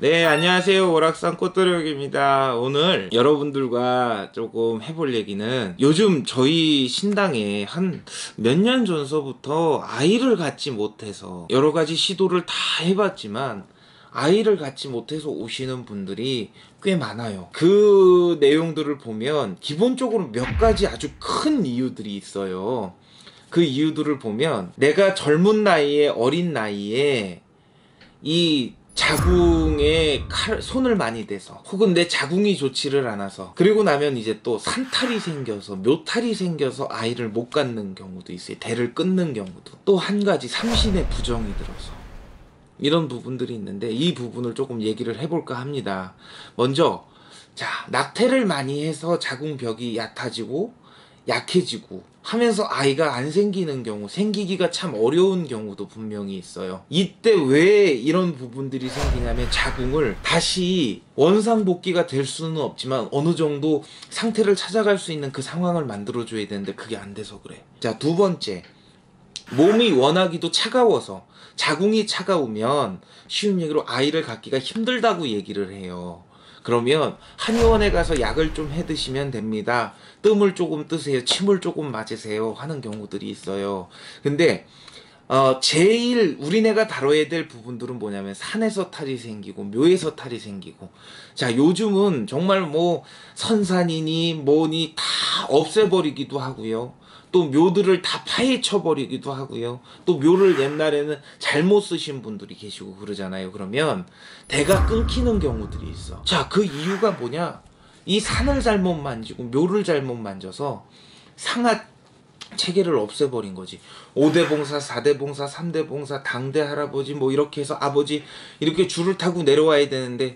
네, 안녕하세요. 오락산 꽃도령입니다. 오늘 여러분들과 조금 해볼 얘기는 요즘 저희 신당에 한 몇 년 전서부터 아이를 갖지 못해서 여러 가지 시도를 다 해봤지만 아이를 갖지 못해서 오시는 분들이 꽤 많아요. 그 내용들을 보면 기본적으로 몇 가지 아주 큰 이유들이 있어요. 그 이유들을 보면 내가 젊은 나이에 어린 나이에 이 자궁에 손을 많이 대서 혹은 내 자궁이 좋지를 않아서 그리고 나면 이제 또 산탈이 생겨서 묘탈이 생겨서 아이를 못 갖는 경우도 있어요. 대를 끊는 경우도. 또 한 가지 삼신의 부정이 들어서 이런 부분들이 있는데 이 부분을 조금 얘기를 해볼까 합니다. 먼저 자, 낙태를 많이 해서 자궁벽이 얕아지고 약해지고 하면서 아이가 안 생기는 경우, 생기기가 참 어려운 경우도 분명히 있어요. 이때 왜 이런 부분들이 생기냐면 자궁을 다시 원상복귀가 될 수는 없지만 어느 정도 상태를 찾아갈 수 있는 그 상황을 만들어줘야 되는데 그게 안 돼서 그래. 자, 두 번째, 몸이 워낙이도 차가워서 자궁이 차가우면 쉬운 얘기로 아이를 갖기가 힘들다고 얘기를 해요. 그러면 한의원에 가서 약을 좀 해 드시면 됩니다. 뜸을 조금 뜨세요. 침을 조금 맞으세요. 하는 경우들이 있어요. 근데 제일 우리네가 다뤄야 될 부분들은 뭐냐면 산에서 탈이 생기고 묘에서 탈이 생기고 자 요즘은 정말 뭐 선산이니 뭐니 다 없애버리기도 하고요. 또 묘들을 다 파헤쳐버리기도 하고요. 또 묘를 옛날에는 잘못 쓰신 분들이 계시고 그러잖아요. 그러면 대가 끊기는 경우들이 있어. 자, 그 이유가 뭐냐? 이 산을 잘못 만지고 묘를 잘못 만져서 상하 체계를 없애버린 거지. 5대 봉사, 4대 봉사, 3대 봉사, 당대 할아버지 뭐 이렇게 해서 아버지 이렇게 줄을 타고 내려와야 되는데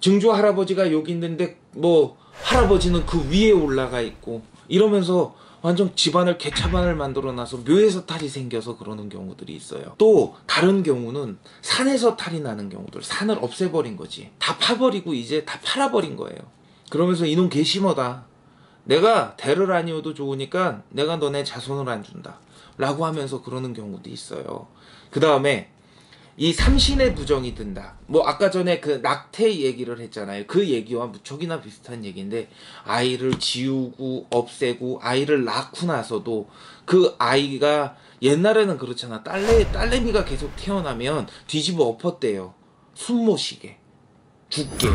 증조 할아버지가 여기 있는데 뭐 할아버지는 그 위에 올라가 있고 이러면서 완전 집안을 개차반을 만들어 놔서 묘에서 탈이 생겨서 그러는 경우들이 있어요. 또 다른 경우는 산에서 탈이 나는 경우들. 산을 없애버린 거지. 다 파버리고 이제 다 팔아버린 거예요. 그러면서 이놈 개심하다. 내가 대를 아니어도 좋으니까 내가 너네 자손을 안 준다 라고 하면서 그러는 경우도 있어요. 그 다음에 이 삼신의 부정이 든다. 뭐 아까 전에 그 낙태 얘기를 했잖아요. 그 얘기와 무척이나 비슷한 얘기인데 아이를 지우고 없애고 아이를 낳고 나서도 그 아이가 옛날에는 그렇잖아. 딸내미가 계속 태어나면 뒤집어 엎었대요. 숨 못 쉬게 죽게.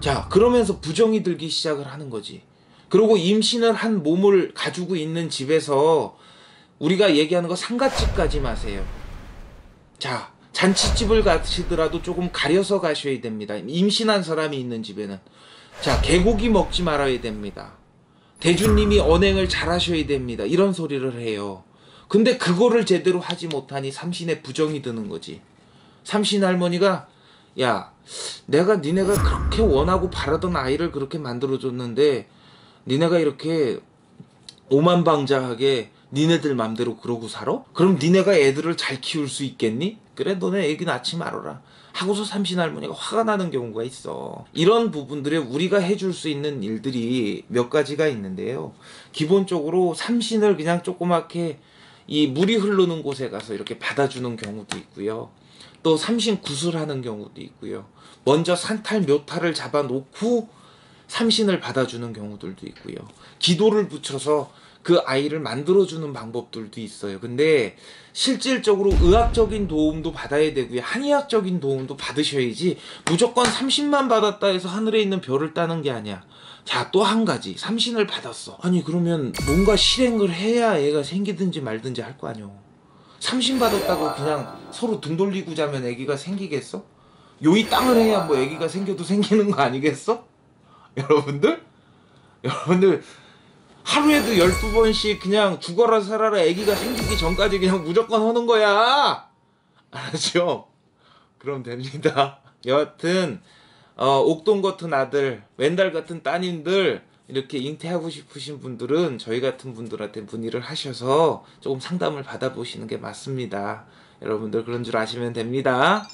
자 그러면서 부정이 들기 시작을 하는 거지. 그리고 임신을 한 몸을 가지고 있는 집에서 우리가 얘기하는 거 상갓집까지 마세요. 자 잔치집을 가시더라도 조금 가려서 가셔야 됩니다. 임신한 사람이 있는 집에는. 자, 개고기 먹지 말아야 됩니다. 대주님이 언행을 잘 하셔야 됩니다. 이런 소리를 해요. 근데 그거를 제대로 하지 못하니 삼신의 부정이 드는 거지. 삼신 할머니가 야, 내가 니네가 그렇게 원하고 바라던 아이를 그렇게 만들어줬는데 니네가 이렇게 오만방자하게 니네들 맘대로 그러고 살아? 그럼 니네가 애들을 잘 키울 수 있겠니? 그래 너네 애기 낳지 말아라 하고서 삼신할머니가 화가 나는 경우가 있어. 이런 부분들에 우리가 해줄 수 있는 일들이 몇 가지가 있는데요. 기본적으로 삼신을 그냥 조그맣게 이 물이 흐르는 곳에 가서 이렇게 받아주는 경우도 있고요. 또 삼신 구슬하는 경우도 있고요. 먼저 산탈 묘탈을 잡아놓고 삼신을 받아주는 경우들도 있고요. 기도를 붙여서 그 아이를 만들어주는 방법들도 있어요. 근데 실질적으로 의학적인 도움도 받아야 되고요. 한의학적인 도움도 받으셔야지 무조건 삼신만 받았다 해서 하늘에 있는 별을 따는 게 아니야. 자, 또 한 가지. 삼신을 받았어. 아니 그러면 뭔가 실행을 해야 애가 생기든지 말든지 할 거 아니오. 삼신 받았다고 그냥 서로 등 돌리고 자면 애기가 생기겠어? 요이 땅을 해야 뭐 애기가 생겨도 생기는 거 아니겠어? 여러분들 하루에도 12번씩 그냥 죽어라 살아라 애기가 생기기 전까지 그냥 무조건 하는 거야. 알았죠? 그럼 됩니다. 여하튼 옥동 같은 아들, 왼달 같은 따님들 이렇게 잉태하고 싶으신 분들은 저희 같은 분들한테 문의를 하셔서 조금 상담을 받아보시는 게 맞습니다. 여러분들 그런 줄 아시면 됩니다.